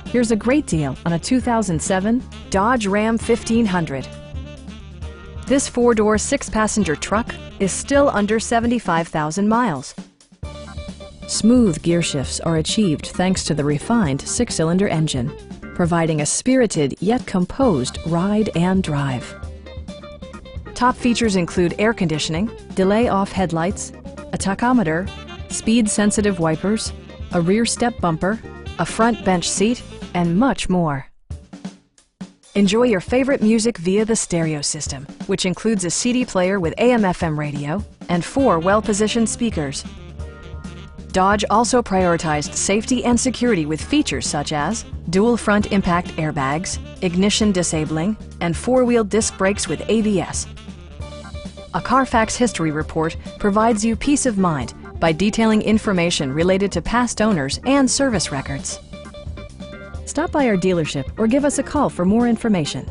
Here's a great deal on a 2007 Dodge Ram 1500. This four-door, six-passenger truck is still under 75,000 miles. Smooth gear shifts are achieved thanks to the refined six-cylinder engine, providing a spirited yet composed ride and drive. Top features include air conditioning, delay-off headlights, a tachometer, speed-sensitive wipers, a rear step bumper, a front bench seat, and much more. Enjoy your favorite music via the stereo system, which includes a CD player with AM/FM radio and 4 well-positioned speakers. Dodge also prioritized safety and security with features such as dual front impact airbags, ignition disabling, and 4-wheel disc brakes with ABS. A Carfax history report provides you peace of mind by detailing information related to past owners and service records. Stop by our dealership or give us a call for more information.